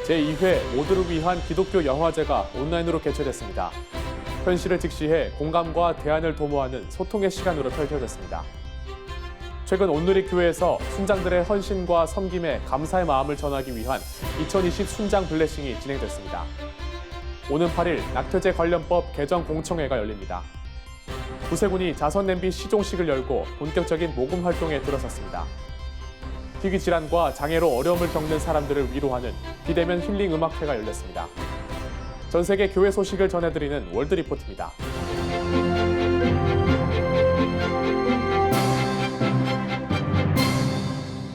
제2회 모두를 위한 기독교 영화제가 온라인으로 개최됐습니다. 현실을 직시해 공감과 대안을 도모하는 소통의 시간으로 펼쳐졌습니다. 최근 온누리 교회에서 순장들의 헌신과 섬김에 감사의 마음을 전하기 위한 2020 순장 블레싱이 진행됐습니다. 오는 8일 낙태죄 관련법 개정 공청회가 열립니다. 구세군이 자선냄비 시종식을 열고 본격적인 모금 활동에 들어섰습니다. 희귀 질환과 장애로 어려움을 겪는 사람들을 위로하는 비대면 힐링 음악회가 열렸습니다. 전 세계 교회 소식을 전해드리는 월드 리포트입니다.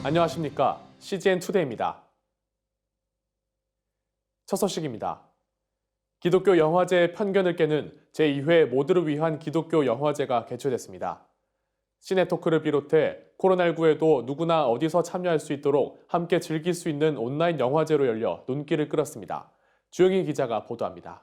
안녕하십니까. CGN 투데이입니다. 첫 소식입니다. 기독교 영화제의 편견을 깨는 제2회 모두를 위한 기독교 영화제가 개최됐습니다. 시네토크를 비롯해 코로나19에도 누구나 어디서 참여할 수 있도록 함께 즐길 수 있는 온라인 영화제로 열려 눈길을 끌었습니다. 주영희 기자가 보도합니다.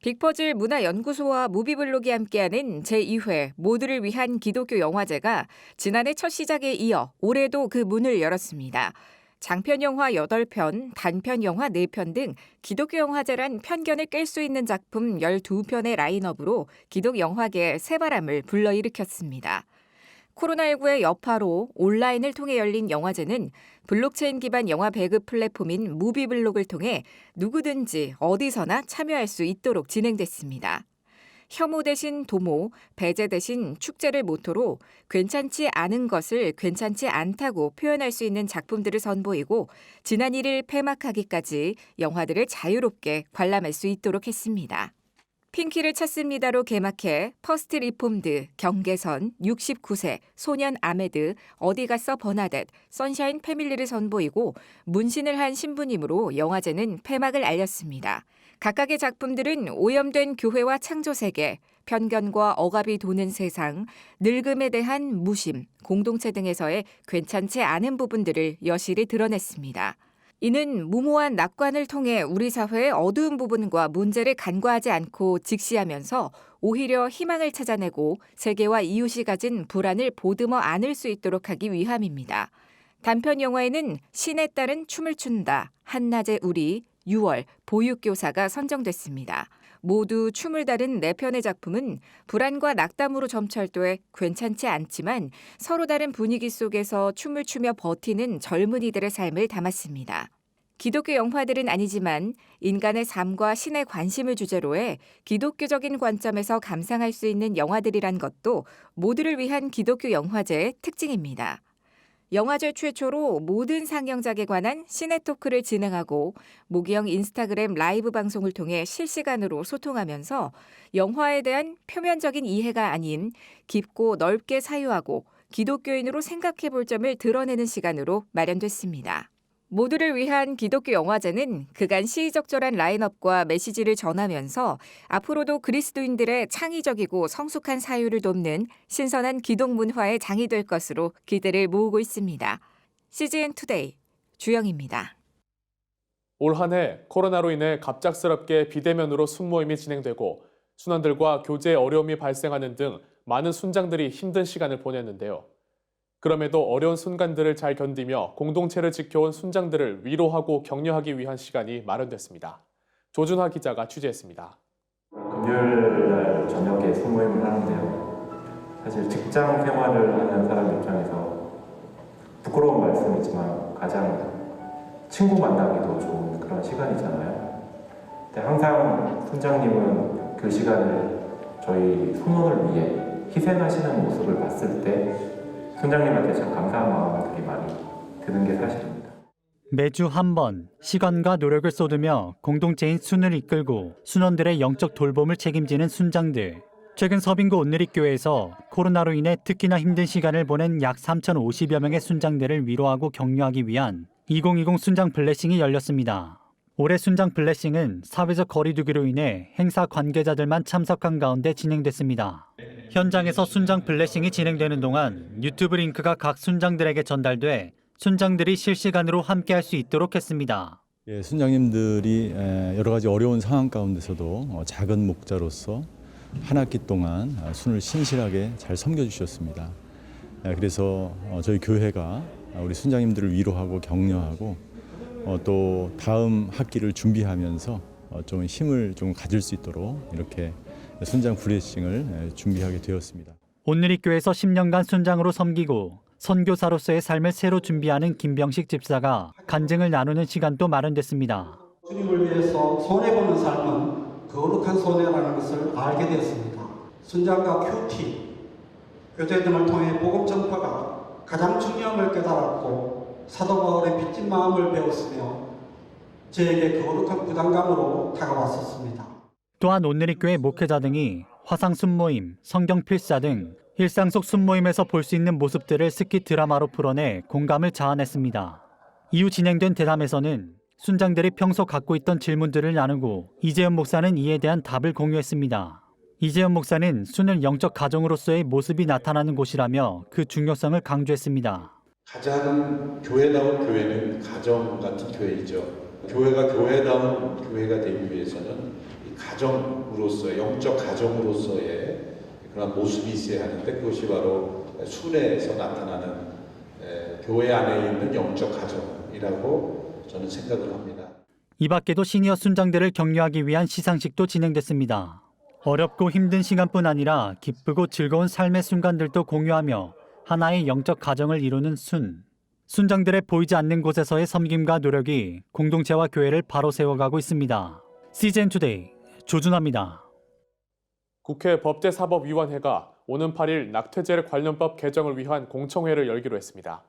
빅퍼즐 문화연구소와 무비블록이 함께하는 제2회 모두를 위한 기독교 영화제가 지난해 첫 시작에 이어 올해도 그 문을 열었습니다. 장편 영화 8편, 단편 영화 4편 등 기독교 영화제란 편견을 깰 수 있는 작품 12편의 라인업으로 기독 영화계의 새바람을 불러일으켰습니다. 코로나19의 여파로 온라인을 통해 열린 영화제는 블록체인 기반 영화 배급 플랫폼인 무비블록을 통해 누구든지 어디서나 참여할 수 있도록 진행됐습니다. 혐오 대신 도모, 배제 대신 축제를 모토로 괜찮지 않은 것을 괜찮지 않다고 표현할 수 있는 작품들을 선보이고 지난 1일 폐막하기까지 영화들을 자유롭게 관람할 수 있도록 했습니다. 핑키를 찾습니다로 개막해 퍼스트 리폼드, 경계선, 69세, 소년 아메드, 어디 갔어 버나뎃, 선샤인 패밀리를 선보이고 문신을 한 신부님으로 영화제는 폐막을 알렸습니다. 각각의 작품들은 오염된 교회와 창조세계, 편견과 억압이 도는 세상, 늙음에 대한 무심, 공동체 등에서의 괜찮지 않은 부분들을 여실히 드러냈습니다. 이는 무모한 낙관을 통해 우리 사회의 어두운 부분과 문제를 간과하지 않고 직시하면서 오히려 희망을 찾아내고 세계와 이웃이 가진 불안을 보듬어 안을 수 있도록 하기 위함입니다. 단편 영화에는 신에 따른 춤을 춘다, 한낮의 우리, 6월, 보육교사가 선정됐습니다. 모두 춤을 다른 4편의 작품은 불안과 낙담으로 점철돼 괜찮지 않지만 서로 다른 분위기 속에서 춤을 추며 버티는 젊은이들의 삶을 담았습니다. 기독교 영화들은 아니지만 인간의 삶과 신의 관심을 주제로 해 기독교적인 관점에서 감상할 수 있는 영화들이란 것도 모두를 위한 기독교 영화제의 특징입니다. 영화제 최초로 모든 상영작에 관한 시네토크를 진행하고 모기형 인스타그램 라이브 방송을 통해 실시간으로 소통하면서 영화에 대한 표면적인 이해가 아닌 깊고 넓게 사유하고 기독교인으로 생각해 볼 점을 드러내는 시간으로 마련됐습니다. 모두를 위한 기독교 영화제는 그간 시의적절한 라인업과 메시지를 전하면서 앞으로도 그리스도인들의 창의적이고 성숙한 사유를 돕는 신선한 기독 문화의 장이 될 것으로 기대를 모으고 있습니다. CGN 투데이 주영입니다. 올 한 해 코로나로 인해 갑작스럽게 비대면으로 순모임이 진행되고 순원들과 교제에 어려움이 발생하는 등 많은 순장들이 힘든 시간을 보냈는데요. 그럼에도 어려운 순간들을 잘 견디며 공동체를 지켜온 순장들을 위로하고 격려하기 위한 시간이 마련됐습니다. 조준화 기자가 취재했습니다. 금요일 날 저녁에 소모임을 하는데요. 사실 직장 생활을 하는 사람 입장에서 부끄러운 말씀이지만 가장 친구 만나기도 좋은 그런 시간이잖아요. 근데 항상 순장님은 그 시간을 저희 소논을 위해 희생하시는 모습을 봤을 때 순장님한테 참 감사한 마음이 많이 드는 게 사실입니다. 매주 한 번 시간과 노력을 쏟으며 공동체인 순을 이끌고 순원들의 영적 돌봄을 책임지는 순장들. 최근 서빙구 온누리교회에서 코로나로 인해 특히나 힘든 시간을 보낸 약 3,050여 명의 순장들을 위로하고 격려하기 위한 2020 순장 블레싱이 열렸습니다. 올해 순장 블레싱은 사회적 거리 두기로 인해 행사 관계자들만 참석한 가운데 진행됐습니다. 현장에서 순장 블레싱이 진행되는 동안 유튜브 링크가 각 순장들에게 전달돼 순장들이 실시간으로 함께할 수 있도록 했습니다. 순장님들이 여러 가지 어려운 상황 가운데서도 작은 목자로서 한 학기 동안 순을 신실하게 잘 섬겨주셨습니다. 그래서 저희 교회가 우리 순장님들을 위로하고 격려하고 또 다음 학기를 준비하면서 좀 힘을 좀 가질 수 있도록 이렇게 순장 브레싱을 준비하게 되었습니다. 온누리교회에서 10년간 순장으로 섬기고 선교사로서의 삶을 새로 준비하는 김병식 집사가 간증을 나누는 시간도 마련됐습니다. 주님을 위해서 손해보는 삶은 거룩한 손해라는 것을 알게 되었습니다. 순장과 큐티, 교제 등을 통해 복음 전파가 가장 중요함을 깨달았고 사도 바울의 빚진 마음을 배웠으며 저에게 거룩한 부담감으로 다가왔었습니다. 또한 온누리교회 목회자 등이 화상 순모임, 성경 필사 등 일상 속 순모임에서 볼 수 있는 모습들을 스키 드라마로 풀어내 공감을 자아냈습니다. 이후 진행된 대담에서는 순장들이 평소 갖고 있던 질문들을 나누고 이재현 목사는 이에 대한 답을 공유했습니다. 이재현 목사는 순을 영적 가정으로서의 모습이 나타나는 곳이라며 그 중요성을 강조했습니다. 가장 교회다운 교회는 가정 같은 교회이죠. 교회가 교회다운 교회가 되기 위해서는 이 가정으로서의 영적 가정으로서의 그런 모습이 있어야 하는데 그것이 바로 순회에서 나타나는 교회 안에 있는 영적 가정이라고 저는 생각을 합니다. 이 밖에도 시니어 순장들을 격려하기 위한 시상식도 진행됐습니다. 어렵고 힘든 시간뿐 아니라 기쁘고 즐거운 삶의 순간들도 공유하며 하나의 영적 가정을 이루는 순장들의 보이지 않는 곳에서의 섬김과 노력이 공동체와 교회를 바로 세워가고 있습니다. CGN투데이 조준하입니다. 국회 법제사법위원회가 오는 8일 낙태죄 관련법 개정을 위한 공청회를 열기로 했습니다.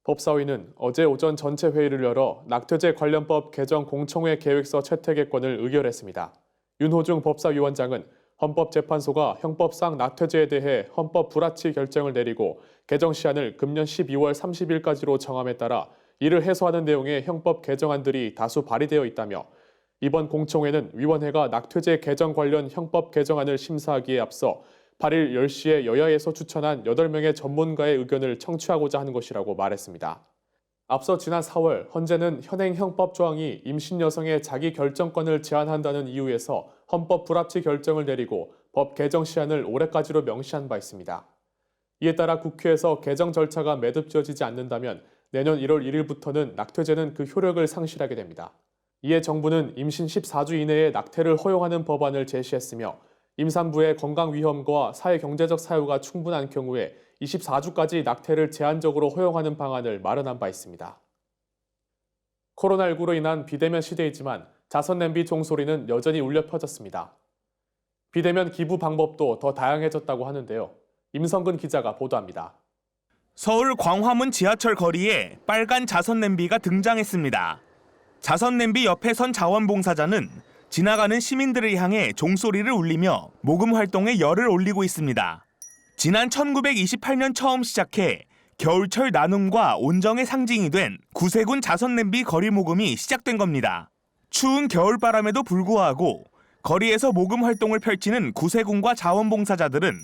법사위는 어제 오전 전체 회의를 열어 낙태죄 관련법 개정 공청회 계획서 채택의 건을 의결했습니다. 윤호중 법사위원장은 헌법재판소가 형법상 낙태죄에 대해 헌법 불합치 결정을 내리고 개정 시한을 금년 12월 30일까지로 정함에 따라 이를 해소하는 내용의 형법 개정안들이 다수 발의되어 있다며 이번 공청회는 위원회가 낙태죄 개정 관련 형법 개정안을 심사하기에 앞서 8일 10시에 여야에서 추천한 8명의 전문가의 의견을 청취하고자 하는 것이라고 말했습니다. 앞서 지난 4월 헌재는 현행 형법 조항이 임신 여성의 자기 결정권을 제한한다는 이유에서 헌법 불합치 결정을 내리고 법 개정 시한을 올해까지로 명시한 바 있습니다. 이에 따라 국회에서 개정 절차가 매듭지어지지 않는다면 내년 1월 1일부터는 낙태죄는 그 효력을 상실하게 됩니다. 이에 정부는 임신 14주 이내에 낙태를 허용하는 법안을 제시했으며 임산부의 건강 위험과 사회경제적 사유가 충분한 경우에 24주까지 낙태를 제한적으로 허용하는 방안을 마련한 바 있습니다. 코로나19로 인한 비대면 시대이지만 자선 냄비 종소리는 여전히 울려 퍼졌습니다. 비대면 기부 방법도 더 다양해졌다고 하는데요. 임성근 기자가 보도합니다. 서울 광화문 지하철 거리에 빨간 자선 냄비가 등장했습니다. 자선 냄비 옆에 선 자원봉사자는 지나가는 시민들을 향해 종소리를 울리며 모금 활동에 열을 올리고 있습니다. 지난 1928년 처음 시작해 겨울철 나눔과 온정의 상징이 된 구세군 자선 냄비 거리 모금이 시작된 겁니다. 추운 겨울바람에도 불구하고 거리에서 모금 활동을 펼치는 구세군과 자원봉사자들은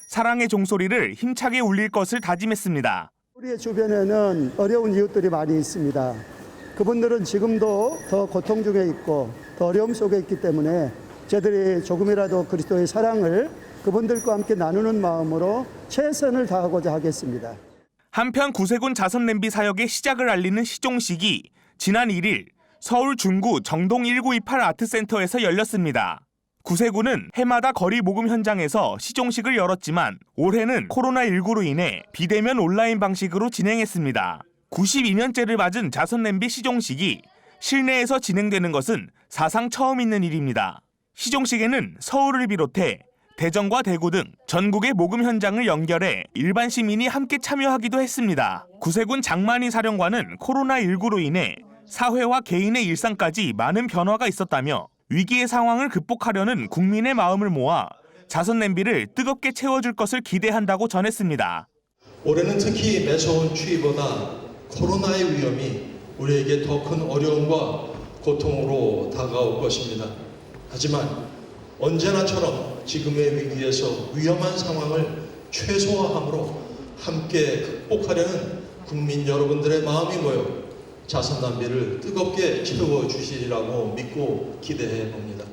사랑의 종소리를 힘차게 울릴 것을 다짐했습니다. 우리의 주변에는 어려운 이웃들이 많이 있습니다. 그분들은 지금도 더 고통 중에 있고 더 어려움 속에 있기 때문에 저희들이 조금이라도 그리스도의 사랑을 그분들과 함께 나누는 마음으로 최선을 다하고자 하겠습니다. 한편 구세군 자선 냄비 사역의 시작을 알리는 시종식이 지난 1일 서울 중구 정동 1928 아트센터에서 열렸습니다. 구세군은 해마다 거리 모금 현장에서 시종식을 열었지만 올해는 코로나19로 인해 비대면 온라인 방식으로 진행했습니다. 92년째를 맞은 자선 냄비 시종식이 실내에서 진행되는 것은 사상 처음 있는 일입니다. 시종식에는 서울을 비롯해 대전과 대구 등 전국의 모금 현장을 연결해 일반 시민이 함께 참여하기도 했습니다. 구세군 장만희 사령관은 코로나19로 인해 사회와 개인의 일상까지 많은 변화가 있었다며 위기의 상황을 극복하려는 국민의 마음을 모아 자선 냄비를 뜨겁게 채워줄 것을 기대한다고 전했습니다. 올해는 특히 매서운 추위보다 코로나의 위험이 우리에게 더 큰 어려움과 고통으로 다가올 것입니다. 하지만 언제나처럼 지금의 위기에서 위험한 상황을 최소화함으로 함께 극복하려는 국민 여러분들의 마음이 모여 자선 냄비를 뜨겁게 채워주시리라고 믿고 기대해 봅니다.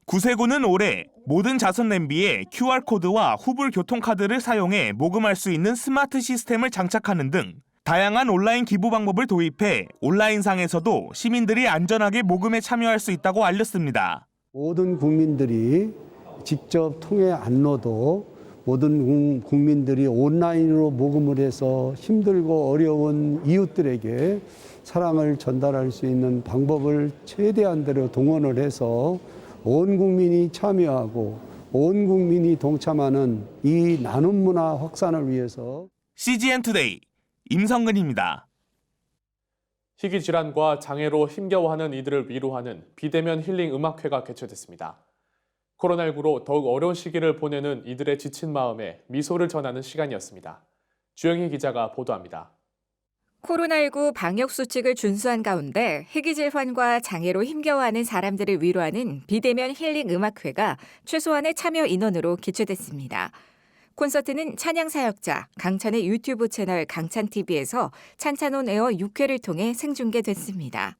구세군은 올해 모든 자선 냄비에 QR코드와 후불 교통카드를 사용해 모금할 수 있는 스마트 시스템을 장착하는 등 다양한 온라인 기부 방법을 도입해 온라인상에서도 시민들이 안전하게 모금에 참여할 수 있다고 알렸습니다. 모든 국민들이 직접 통해 안로도 모든 국민들이 온라인으로 모금을 해서 힘들고 어려운 이웃들에게 사랑을 전달할 수 있는 방법을 최대한대로 동원을 해서 온 국민이 참여하고 온 국민이 동참하는 이 나눔 문화 확산을 위해서 CGN 투데이 임성근입니다. 희귀 질환과 장애로 힘겨워하는 이들을 위로하는 비대면 힐링 음악회가 개최됐습니다. 코로나19로 더욱 어려운 시기를 보내는 이들의 지친 마음에 미소를 전하는 시간이었습니다. 주영희 기자가 보도합니다. 코로나19 방역 수칙을 준수한 가운데 희귀 질환과 장애로 힘겨워하는 사람들을 위로하는 비대면 힐링 음악회가 최소한의 참여 인원으로 개최됐습니다. 콘서트는 찬양 사역자 강찬의 유튜브 채널 강찬TV에서 찬찬온 에어 6회를 통해 생중계됐습니다.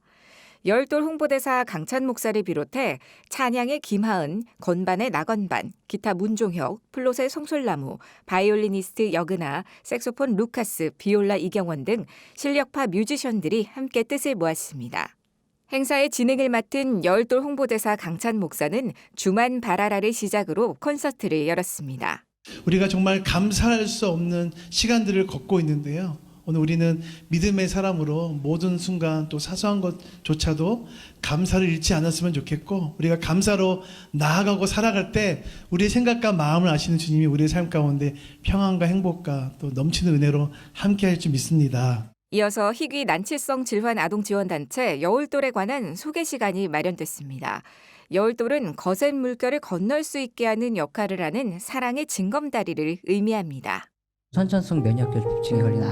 열돌 홍보대사 강찬 목사를 비롯해 찬양의 김하은, 건반의 나건반, 기타 문종혁, 플롯의 송솔나무, 바이올리니스트 여근아, 색소폰 루카스, 비올라 이경원 등 실력파 뮤지션들이 함께 뜻을 모았습니다. 행사의 진행을 맡은 열돌 홍보대사 강찬 목사는 주만 바라라를 시작으로 콘서트를 열었습니다. 우리가 정말 감사할 수 없는 시간들을 걷고 있는데요. 오늘 우리는 믿음의 사람으로 모든 순간 또 사소한 것조차도 감사를 잃지 않았으면 좋겠고 우리가 감사로 나아가고 살아갈 때 우리의 생각과 마음을 아시는 주님이 우리의 삶 가운데 평안과 행복과 또 넘치는 은혜로 함께할 줄 믿습니다. 이어서 희귀 난치성 질환 아동지원단체 여울돌에 관한 소개 시간이 마련됐습니다. 여울돌은 거센 물결을 건널 수 있게 하는 역할을 하는 사랑의 징검다리를 의미합니다. 선천성 면역결핍증에 걸린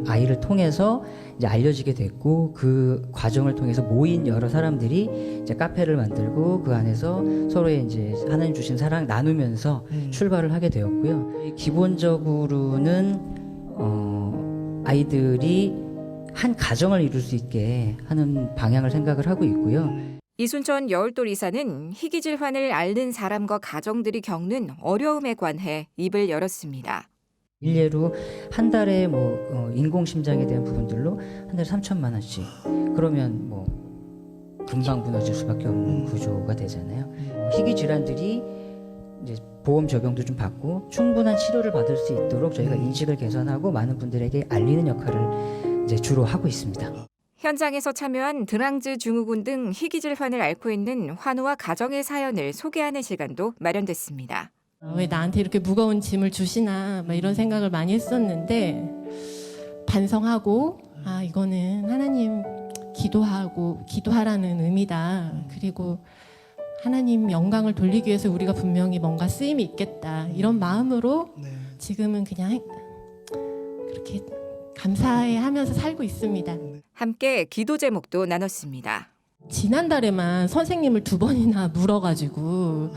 아이를 통해서 이제 알려지게 됐고 그 과정을 통해서 모인 여러 사람들이 이제 카페를 만들고 그 안에서 서로의 이제 하나님 주신 사랑 나누면서 출발을 하게 되었고요. 기본적으로는 아이들이 한 가정을 이룰 수 있게 하는 방향을 생각을 하고 있고요. 이순천 여울돌 이사는 희귀 질환을 앓는 사람과 가정들이 겪는 어려움에 관해 입을 열었습니다. 일례로 한 달에 인공심장에 대한 부분들로 한 달에 3천만 원씩 그러면 금방 무너질 수밖에 없는 구조가 되잖아요. 희귀 질환들이 이제 보험 적용도 좀 받고 충분한 치료를 받을 수 있도록 저희가 인식을 개선하고 많은 분들에게 알리는 역할을 이제 주로 하고 있습니다. 현장에서 참여한 드랑즈 증후군 등 희귀 질환을 앓고 있는 환우와 가정의 사연을 소개하는 시간도 마련됐습니다. 왜 나한테 이렇게 무거운 짐을 주시나 이런 생각을 많이 했었는데 반성하고 이거는 하나님 기도하라는 의미다. 그리고 하나님 영광을 돌리기 위해서 우리가 분명히 뭔가 쓰임이 있겠다. 이런 마음으로 지금은 그냥 그렇게 감사해하면서 살고 있습니다. 함께 기도 제목도 나눴습니다. 지난달에만 선생님을 2번이나 물어가지고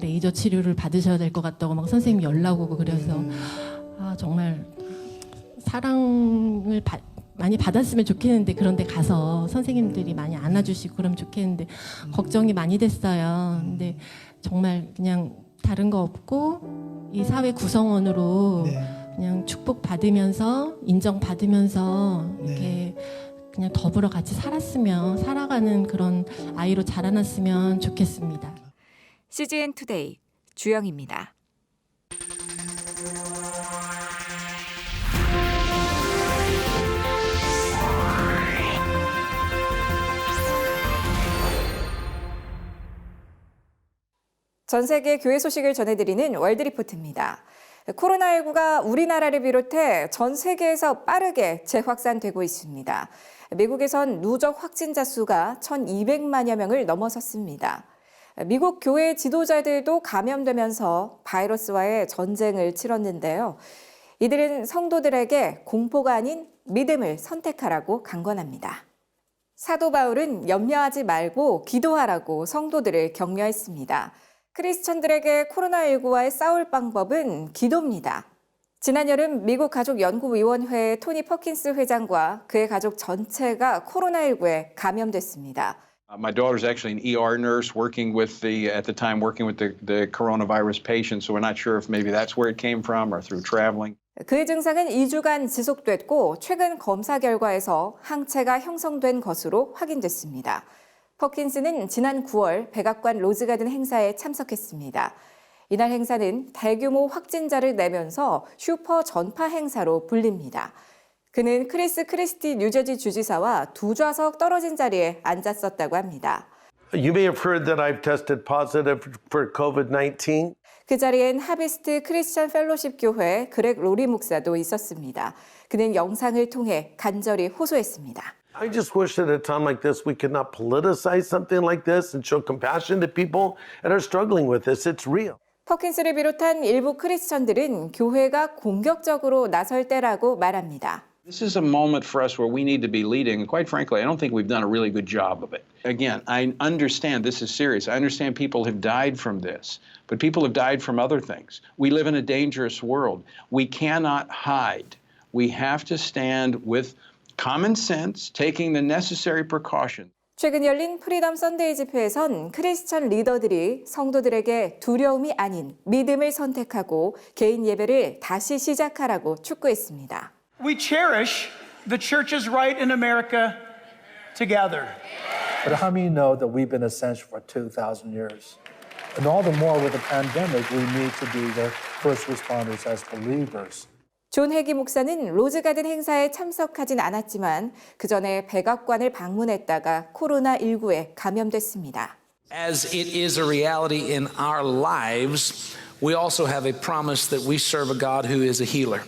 레이저 치료를 받으셔야 될 것 같다고 선생님 연락 오고 그래서 정말 사랑을 많이 받았으면 좋겠는데 그런데 가서 선생님들이 많이 안아주시고 그러면 좋겠는데 걱정이 많이 됐어요. 근데 정말 그냥 다른 거 없고 이 사회 구성원으로 그냥 축복받으면서 인정받으면서 이렇게 그냥 더불어 같이 살아가는 그런 아이로 자라났으면 좋겠습니다. CGN 투데이 주영입니다. 전 세계 교회 소식을 전해드리는 월드리포트입니다. 코로나19가 우리나라를 비롯해 전 세계에서 빠르게 재확산되고 있습니다. 미국에선 누적 확진자 수가 1,200만여 명을 넘어섰습니다. 미국 교회 지도자들도 감염되면서 바이러스와의 전쟁을 치렀는데요. 이들은 성도들에게 공포가 아닌 믿음을 선택하라고 강권합니다. 사도 바울은 염려하지 말고 기도하라고 성도들을 격려했습니다. 크리스천들에게 코로나19와의 싸울 방법은 기도입니다. 지난 여름 미국 가족연구위원회의 토니 퍼킨스 회장과 그의 가족 전체가 코로나19에 감염됐습니다. My daughter's actually an ER nurse working with at the time working with the coronavirus patients, so we're not sure if maybe that's where it came from or through traveling. 그의 증상은 2주간 지속됐고 최근 검사 결과에서 항체가 형성된 것으로 확인됐습니다. 퍼킨스는 지난 9월 백악관 로즈가든 행사에 참석했습니다. 이날 행사는 대규모 확진자를 내면서 슈퍼 전파 행사로 불립니다. 그는 크리스 크리스티 뉴저지 주지사와 두 좌석 떨어진 자리에 앉았었다고 합니다. You may have heard that I've tested positive for COVID-19. 그 자리엔 하비스트 크리스천 펠로십 교회 그렉 로리 목사도 있었습니다. 그는 영상을 통해 간절히 호소했습니다. I just wish that at a time like this we could not politicize something like this and show compassion to people that are struggling with this. It's real. 퍼킨스를 비롯한 일부 크리스천들은 교회가 공격적으로 나설 때라고 말합니다. This is a moment for us where we need to be leading. And quite frankly, I don't think we've done a really good job of it. Again, I understand this is serious. I understand people have died from this, but people have died from other things. We live in a dangerous world. We cannot hide. We have to stand with common sense, taking the necessary precautions. 최근 열린 프리덤 선데이 집회에선 크리스천 리더들이 성도들에게 두려움이 아닌 믿음을 선택하고 개인 예배를 다시 시작하라고 촉구했습니다. We cherish the church's right in America to gather. But how many know that we've been essential for 2,000 years? And all the more with the pandemic, we need to be the first responders as believers. 존 해기 목사는 로즈가든 행사에 참석하진 않았지만 그 전에 백악관을 방문했다가 코로나19에 감염됐습니다. As it is a reality in our lives, we also have a promise that we serve a God who is a healer.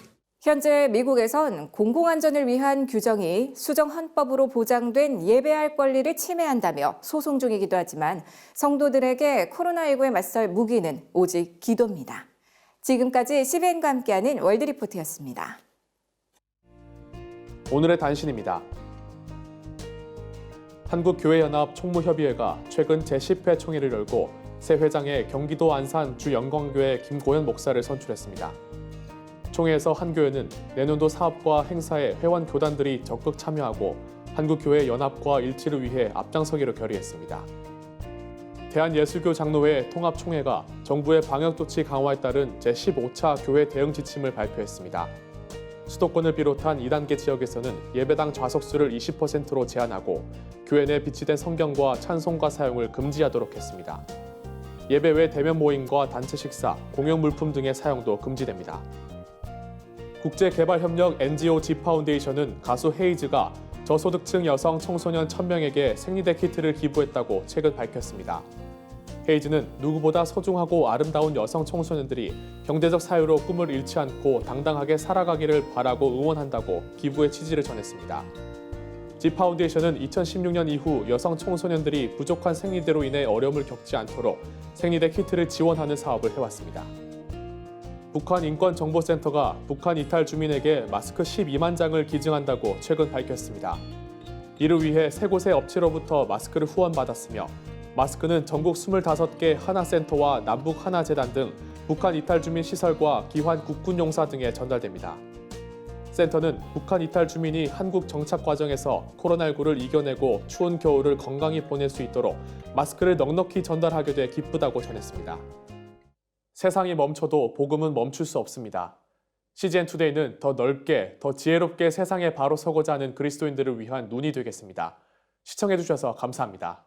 현재 미국에선 공공안전을 위한 규정이 수정 헌법으로 보장된 예배할 권리를 침해한다며 소송 중이기도 하지만 성도들에게 코로나19에 맞설 무기는 오직 기도입니다. 지금까지 CBN과 함께하는 월드리포트였습니다. 오늘의 단신입니다. 한국교회연합 총무협의회가 최근 제10회 총회를 열고 새 회장에 경기도 안산 주영광교회 김고현 목사를 선출했습니다. 총회에서 한 교회는 내년도 사업과 행사에 회원 교단들이 적극 참여하고 한국교회 연합과 일치를 위해 앞장서기로 결의했습니다. 대한예수교 장로회 통합총회가 정부의 방역조치 강화에 따른 제15차 교회 대응 지침을 발표했습니다. 수도권을 비롯한 2단계 지역에서는 예배당 좌석수를 20%로 제한하고 교회 내 비치된 성경과 찬송가 사용을 금지하도록 했습니다. 예배 외 대면 모임과 단체 식사, 공용 물품 등의 사용도 금지됩니다. 국제개발협력 NGO 지파운데이션은 가수 헤이즈가 저소득층 여성 청소년 1,000명에게 생리대 키트를 기부했다고 최근 밝혔습니다. 헤이즈는 누구보다 소중하고 아름다운 여성 청소년들이 경제적 사유로 꿈을 잃지 않고 당당하게 살아가기를 바라고 응원한다고 기부의 취지를 전했습니다. 지파운데이션은 2016년 이후 여성 청소년들이 부족한 생리대로 인해 어려움을 겪지 않도록 생리대 키트를 지원하는 사업을 해왔습니다. 북한인권정보센터가 북한 이탈 주민에게 마스크 12만 장을 기증한다고 최근 밝혔습니다. 이를 위해 세 곳의 업체로부터 마스크를 후원받았으며 마스크는 전국 25개 하나센터와 남북 하나재단 등 북한 이탈 주민 시설과 기환 국군용사 등에 전달됩니다. 센터는 북한 이탈 주민이 한국 정착 과정에서 코로나19를 이겨내고 추운 겨울을 건강히 보낼 수 있도록 마스크를 넉넉히 전달하게 돼 기쁘다고 전했습니다. 세상이 멈춰도 복음은 멈출 수 없습니다. CGN투데이는 더 넓게, 더 지혜롭게 세상에 바로 서고자 하는 그리스도인들을 위한 눈이 되겠습니다. 시청해주셔서 감사합니다.